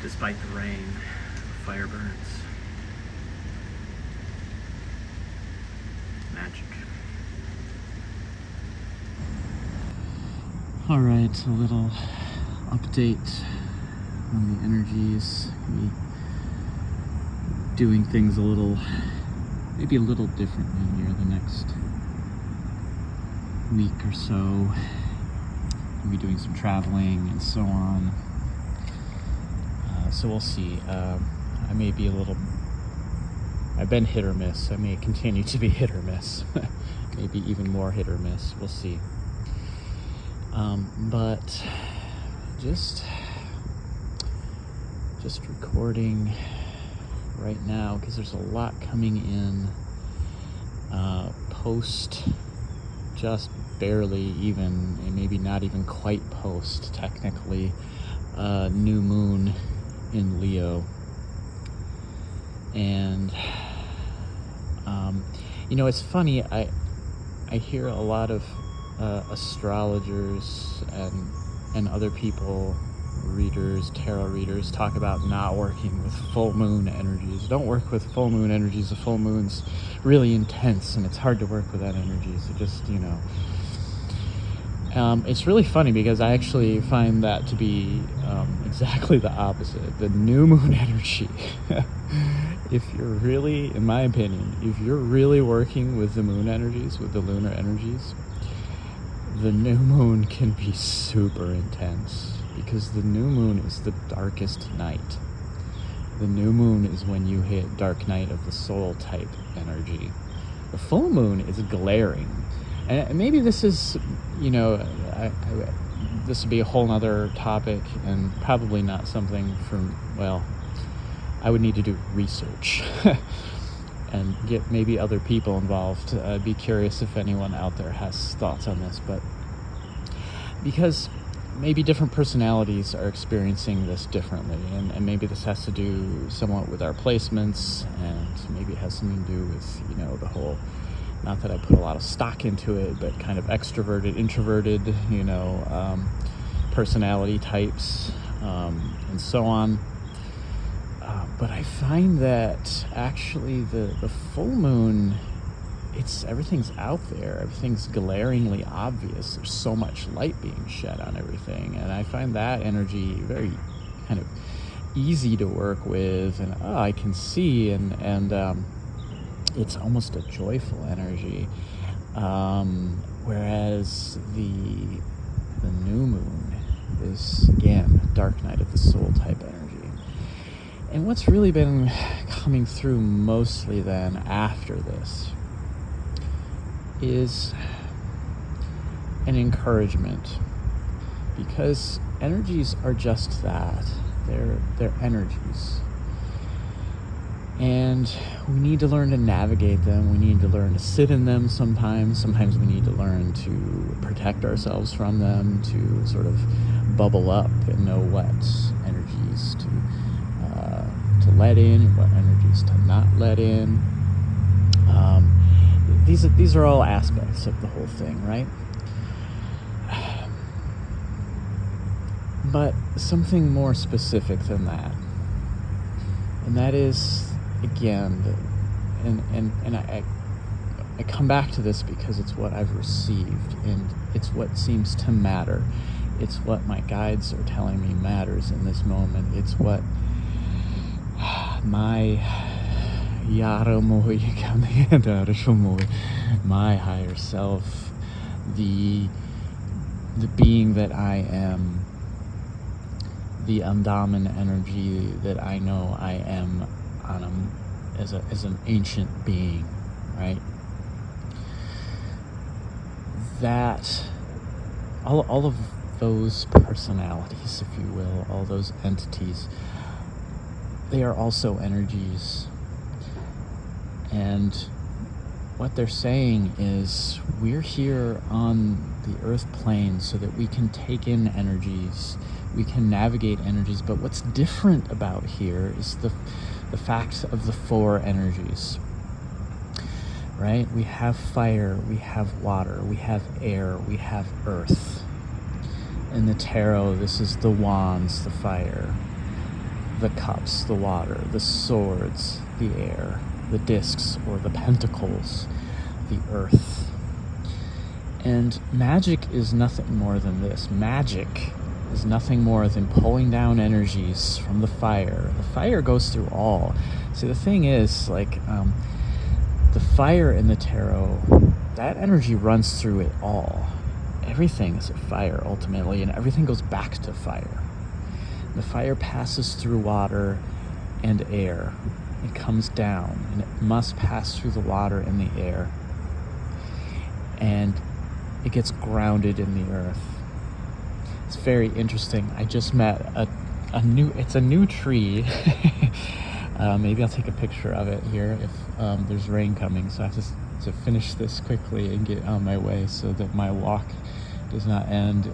Despite the rain, the fire burns. Magic. Alright, a little update on the energies. Me doing things maybe a little differently here the next week or so. Maybe doing some traveling and so on. So we'll see. I may be I've been hit or miss. I may continue to be hit or miss. Maybe even more hit or miss. We'll see. But just recording right now because there's a lot coming in post, just barely even, and maybe not even quite post technically, new moon in Leo. And it's funny, I hear a lot of astrologers and other people, readers, tarot readers, talk about not working with full moon energies. Don't work with full moon energies. The full moon's really intense and it's hard to work with that energy. So just, it's really funny because I actually find that to be exactly the opposite. The new moon energy, if you're really, in my opinion, if you're really working with the moon energies, with the lunar energies, the new moon can be super intense because the new moon is the darkest night. The new moon is when you hit dark night of the soul type energy. The full moon is glaring. And maybe this is, this would be a whole nother topic and probably not something I would need to do research and get maybe other people involved. I'd be curious if anyone out there has thoughts on this, but because maybe different personalities are experiencing this differently, and maybe this has to do somewhat with our placements, and maybe it has something to do with, the whole, not that I put a lot of stock into it, but kind of extroverted, introverted, personality types, and so on. But I find that actually the full moon, everything's out there. Everything's glaringly obvious. There's so much light being shed on everything. And I find that energy very kind of easy to work with. And I can see, and it's almost a joyful energy. Whereas the new moon is, again, dark night of the soul type energy. And what's really been coming through mostly then after this is an encouragement, because energies are just that. They're energies. And we need to learn to navigate them. We need to learn to sit in them sometimes. Sometimes we need to learn to protect ourselves from them, to sort of bubble up and know what energies to let in, what energies to not let in. These are all aspects of the whole thing, right? But something more specific than that, and that is, again, and I come back to this because it's what I've received, and it's what seems to matter. It's what my guides are telling me matters in this moment. It's what my my higher self, the being that I am, the Andaman energy that I know I am as an ancient being, right? That all of those personalities, if you will, all those entities, they are also energies. And what they're saying is, we're here on the earth plane so that we can take in energies, we can navigate energies. But what's different about here is the fact of the four energies, right? We have fire, we have water, we have air, we have earth. In the tarot, this is the wands, the fire. the cups, the water, the swords, the air, the discs or the pentacles, the earth. And magic is nothing more than this. Magic is nothing more than pulling down energies from the fire. The fire goes through all. See, the thing is, like, the fire in the tarot, that energy runs through it all. Everything is a fire, ultimately, and everything goes back to fire. The fire passes through water and air. It comes down, and it must pass through the water and the air. And it gets grounded in the earth. It's very interesting. I just met a new tree. Maybe I'll take a picture of it here if there's rain coming, so I have to finish this quickly and get on my way so that my walk does not end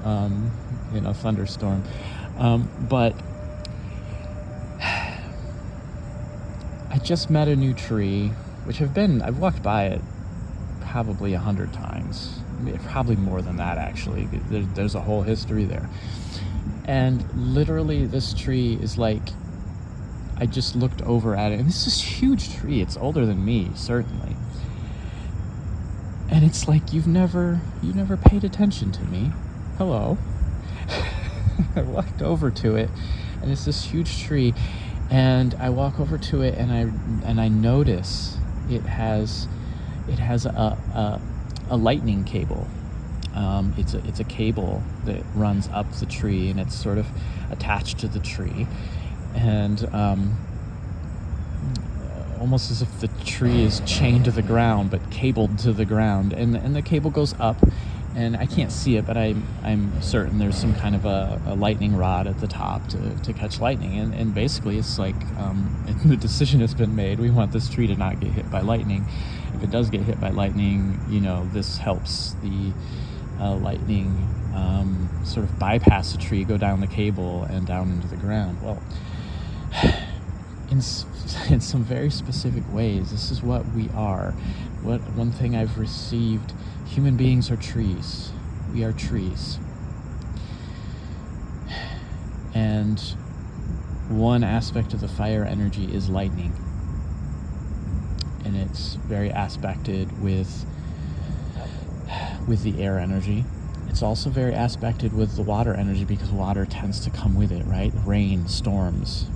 in a thunderstorm. But I just met a new tree, which I've walked by it probably 100 times. Probably more than that, actually. There's a whole history there. And literally this tree is like, I just looked over at it, and this is a huge tree. It's older than me, certainly. And it's like, you never paid attention to me. Hello. I walked over to it, and it's this huge tree, and I walk over to it, and I notice it has a lightning cable. It's a cable that runs up the tree, and it's sort of attached to the tree, and almost as if the tree is chained to the ground, but cabled to the ground, and the cable goes up, and I can't see it, but I'm certain there's some kind of a lightning rod at the top to catch lightning, and basically it's like the decision has been made. We want this tree to not get hit by lightning. If it does get hit by lightning, this helps the lightning sort of bypass the tree, go down the cable and down into the ground. Well, in some very specific ways, this is what we are. One thing I've received: human beings are trees. We are trees. And one aspect of the fire energy is lightning. And it's very aspected with the air energy. It's also very aspected with the water energy, because water tends to come with it, right? Rain, storms.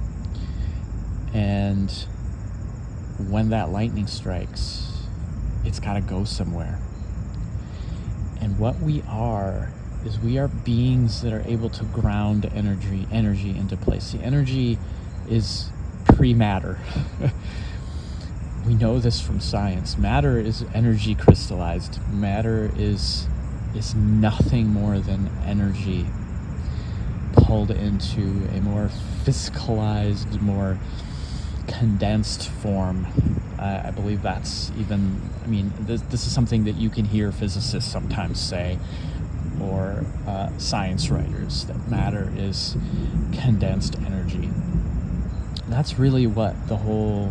And when that lightning strikes, it's got to go somewhere. And what we are is we are beings that are able to ground energy into place. The energy is pre-matter. We know this from science. Matter is energy crystallized. Matter is nothing more than energy pulled into a more physicalized, more condensed form. I believe that's this is something that you can hear physicists sometimes say, or science writers, that matter is condensed energy. That's really what the whole,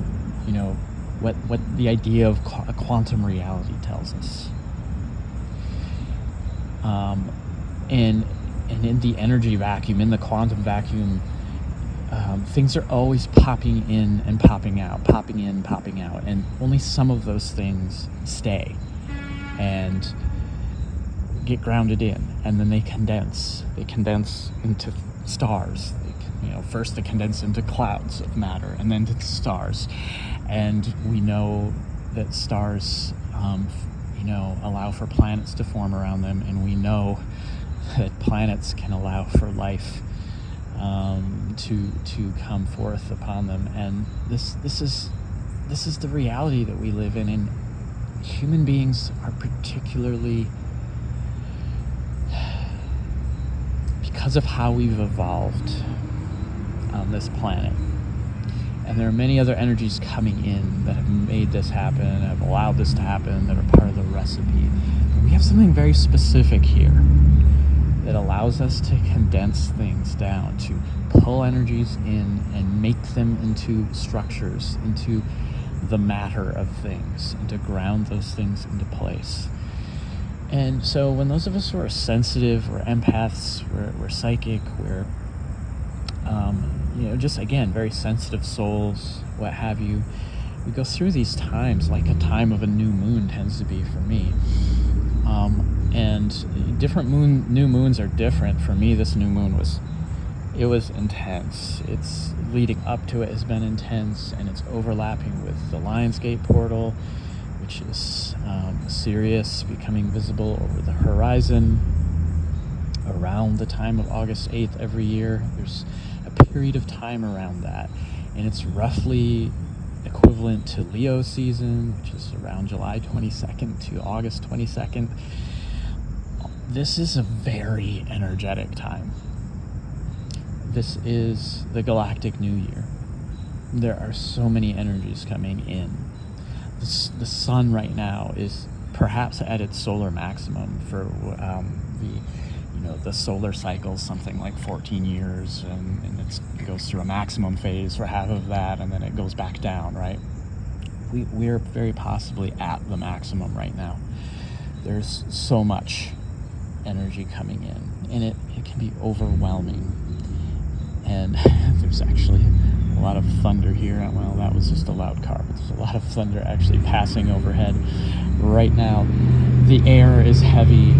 what the idea of a quantum reality tells us. And in the energy vacuum, in the quantum vacuum, things are always popping in and popping out, and only some of those things stay and get grounded in, and then they condense into stars. First they condense into clouds of matter, and then to stars. And we know that stars allow for planets to form around them, and we know that planets can allow for life to come forth upon them. And this is the reality that we live in. And human beings are particularly, because of how we've evolved on this planet, and there are many other energies coming in that have made this happen, have allowed this to happen, that are part of the recipe. But we have something very specific here that allows us to condense things down, to pull energies in and make them into structures, into the matter of things, and to ground those things into place. And so when those of us who are sensitive, we're empaths, we're psychic, we're just again, very sensitive souls, what have you. We go through these times like a time of a new moon tends to be for me. And different new moons are different. For me, this new moon was intense. It's leading up to it has been intense, and it's overlapping with the Lionsgate portal, which is Sirius becoming visible over the horizon around the time of August 8th every year. There's a period of time around that, and it's roughly equivalent to Leo season, which is around July 22nd to August 22nd. This is a very energetic time. This is the galactic new year. There are so many energies coming in. The sun right now is perhaps at its solar maximum for the solar cycle, something like 14 years, and it goes through a maximum phase for half of that, and then it goes back down, right? We're very possibly at the maximum right now. There's so much energy coming in, and it can be overwhelming. And there's actually a lot of thunder here. Well, that was just a loud car, but there's a lot of thunder actually passing overhead right now. The air is heavy.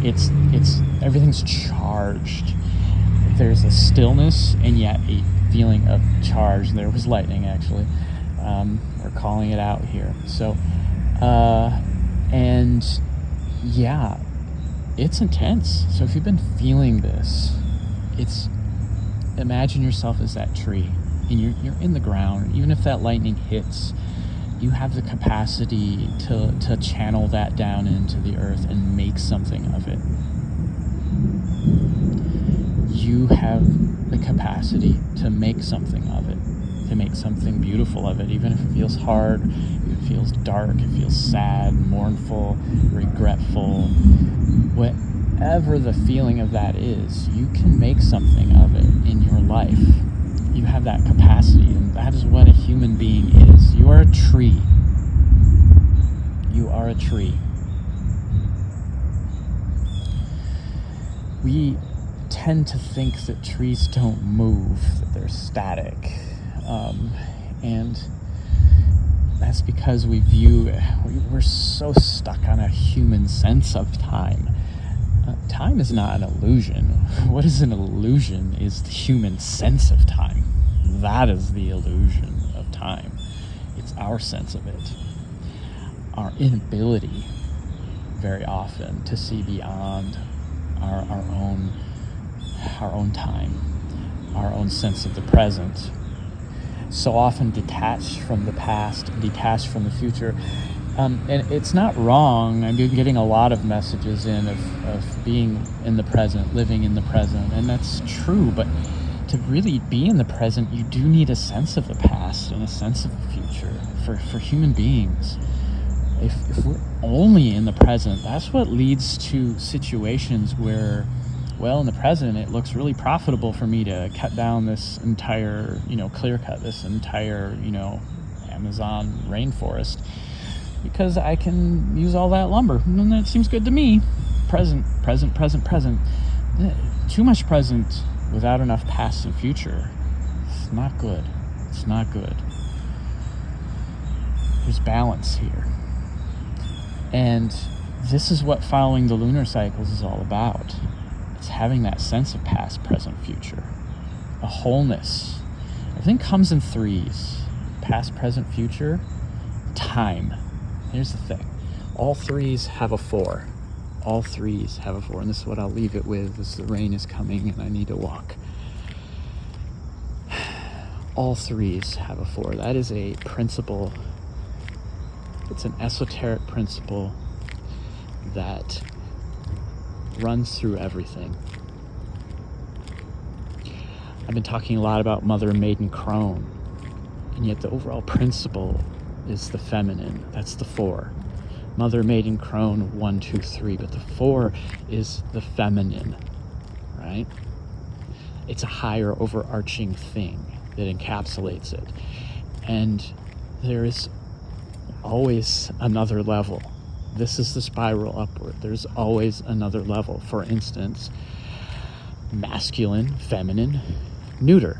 It's everything's charged. There's a stillness and yet a feeling of charge. There was lightning, actually. We're calling it out here. So, and yeah, it's intense. So if you've been feeling this, imagine yourself as that tree, and you're in the ground. Even if that lightning hits, you have the capacity to channel that down into the earth and make something of it. You have the capacity to make something of it, to make something beautiful of it, even if it feels hard, if it feels dark, it feels sad, mournful, regretful. Whatever the feeling of that is, you can make something of it in your life. You have that capacity, and that is what a human being is. You are a tree. You are a tree. We tend to think that trees don't move, that they're static. And that's because we're so stuck on a human sense of time. Time is not an illusion. What is an illusion is the human sense of time. That is the illusion of time. It's our sense of it. Our inability, very often, to see beyond our own time, our own sense of the present. So often detached from the past, detached from the future. And it's not wrong. I've been getting a lot of messages in of being in the present, living in the present, and that's true. But to really be in the present, you do need a sense of the past and a sense of the future for human beings. If we're only in the present, that's what leads to situations where, well, in the present, it looks really profitable for me to cut down this entire, clear cut this entire, Amazon rainforest, because I can use all that lumber, and that seems good to me. Present. Too much present without enough past and future. It's not good. It's not good. There's balance here. And this is what following the lunar cycles is all about. It's having that sense of past, present, future. A wholeness. Everything comes in threes. Past, present, future, time. Here's the thing. All threes have a 4. All threes have a 4. And this is what I'll leave it with as the rain is coming and I need to walk. All threes have a 4. That is a principle. It's an esoteric principle that runs through everything. I've been talking a lot about Mother Maiden Crone, and yet the overall principle is the feminine. That's the 4. Mother Maiden Crone 1, 2, 3, but the 4 is the feminine, right? It's a higher overarching thing that encapsulates it. And there is always another level. This is the spiral upward. There's always another level. For instance, masculine, feminine, neuter.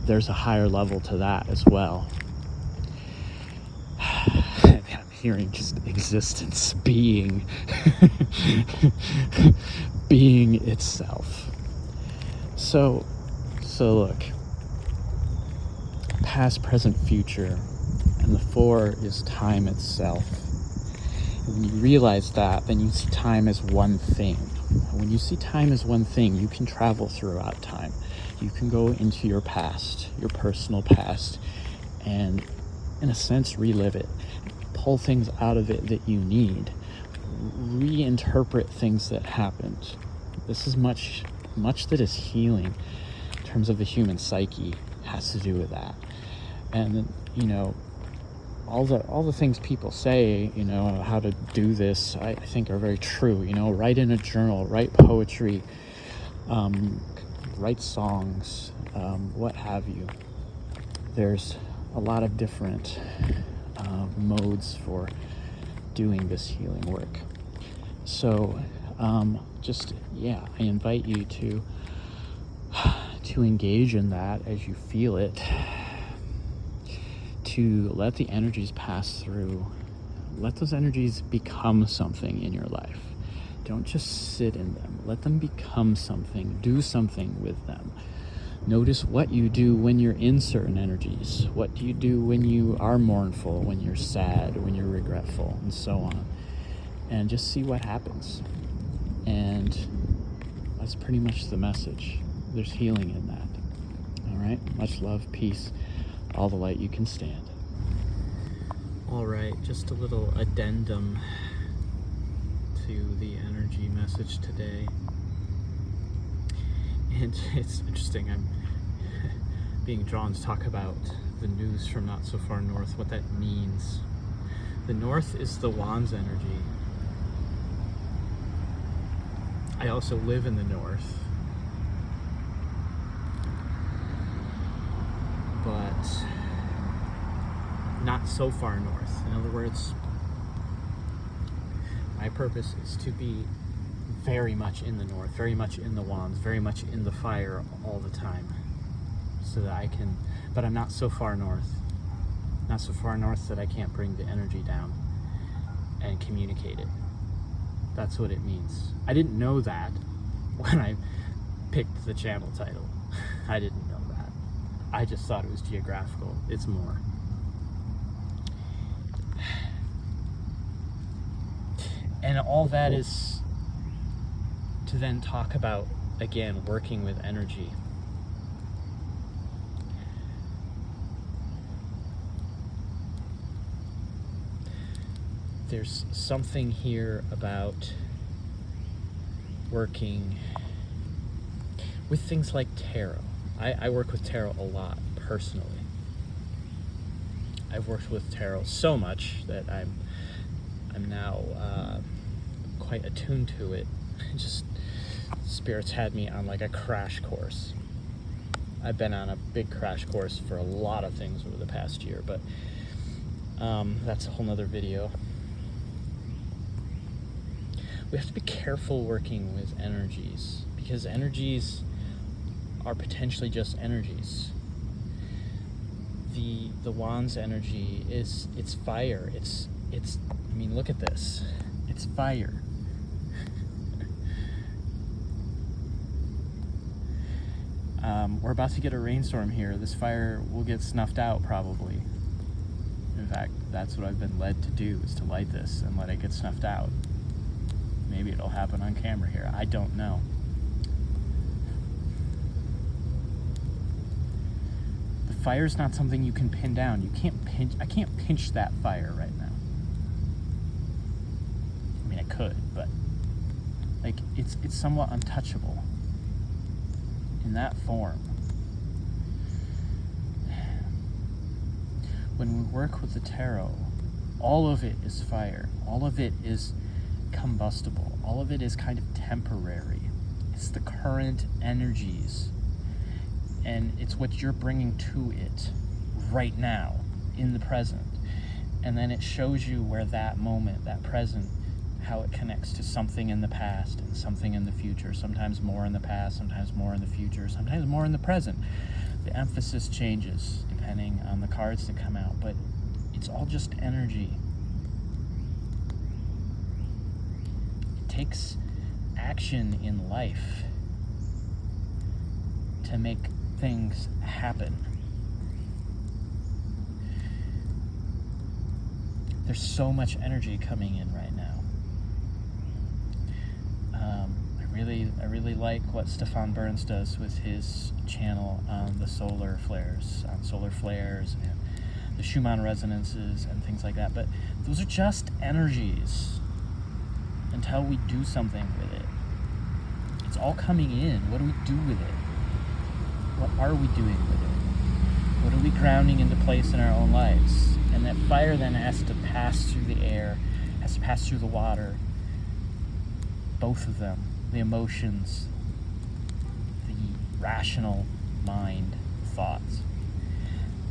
There's a higher level to that as well. I'm hearing just existence, being, being itself. So look, past, present, future, and the 4 is time itself. And when you realize that, then you see time as one thing. When you see time as one thing, you can travel throughout time. You can go into your past, your personal past, and in a sense relive it, pull things out of it that you need, reinterpret things that happened. This is much that is healing in terms of the human psyche has to do with that. And you know, all the things people say, you know, how to do this, I think are very true. You know, write in a journal, write poetry, write songs, what have you. There's a lot of different modes for doing this healing work. So I invite you to engage in that as you feel it, to let the energies pass through. Let those energies become something in your life. Don't just sit in them. Let them become something. Do something with them. Notice what you do when you're in certain energies. What do you do when you are mournful, when you're sad, when you're regretful, and so on. And just see what happens. And that's pretty much the message. There's healing in that. All right? Much love, peace, all the light you can stand. All right, just a little addendum to the energy message today. And it's interesting, I'm being drawn to talk about the news from not so far north, what that means. The north is the Wands energy. I also live in the north, but not so far north. In other words, my purpose is to be very much in the north, very much in the wands, very much in the fire all the time, so that I can, but I'm not so far north that I can't bring the energy down and communicate it. That's what it means. I didn't know that when I picked the channel title. I didn't know that. I just thought it was geographical. It's more. And all that is to then talk about, again, working with energy. There's something here about working with things like tarot. I work with tarot a lot, personally. I've worked with tarot so much that I'm now quite attuned to it. Just spirits had me on like a crash course. I've been on a big crash course for a lot of things over the past year, but that's a whole nother video. We have to be careful working with energies, because energies are potentially just energies. The Wands energy it's fire. It's I mean, look at this. It's fire. We're about to get a rainstorm here. This fire will get snuffed out probably. In fact, that's what I've been led to do, is to light this and let it get snuffed out. Maybe it'll happen on camera here. I don't know. The fire's not something you can pin down. You can't pinch. I can't pinch that fire right now. I mean, I could, but like it's somewhat untouchable in that form. When we work with the tarot, all of it is fire. All of it is combustible. All of it is kind of temporary. It's the current energies, and it's what you're bringing to it right now in the present. And then it shows you where that moment, that present, how it connects to something in the past and something in the future, sometimes more in the past, sometimes more in the future, sometimes more in the present. The emphasis changes depending on the cards that come out, but it's all just energy. It takes action in life to make things happen. There's so much energy coming in right now. I really like what Stefan Burns does with his channel on the solar flares and the Schumann resonances and things like that. But those are just energies until we do something with it. It's all coming in. What do we do with it? What are we doing with it? What are we grounding into place in our own lives? And that fire then has to pass through the air, has to pass through the water. Both of them. The emotions, the rational mind, thoughts.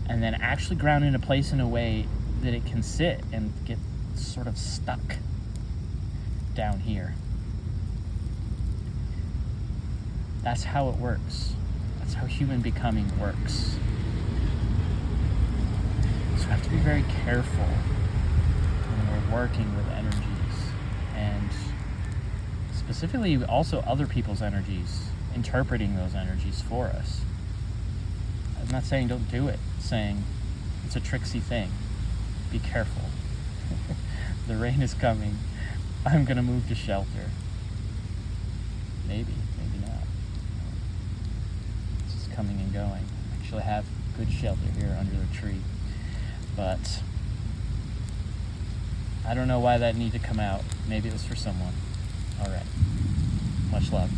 And then actually ground into place in a way that it can sit and get sort of stuck down here. That's how it works. That's how human becoming works. So we have to be very careful when we're working with energies, and specifically also other people's energies, interpreting those energies for us. I'm not saying don't do it, I'm saying it's a tricksy thing. Be careful. The rain is coming. I'm gonna move to shelter. Maybe not. It's just coming and going. I actually have good shelter here under the tree. But I don't know why that needed to come out. Maybe it was for someone. All right. Much love.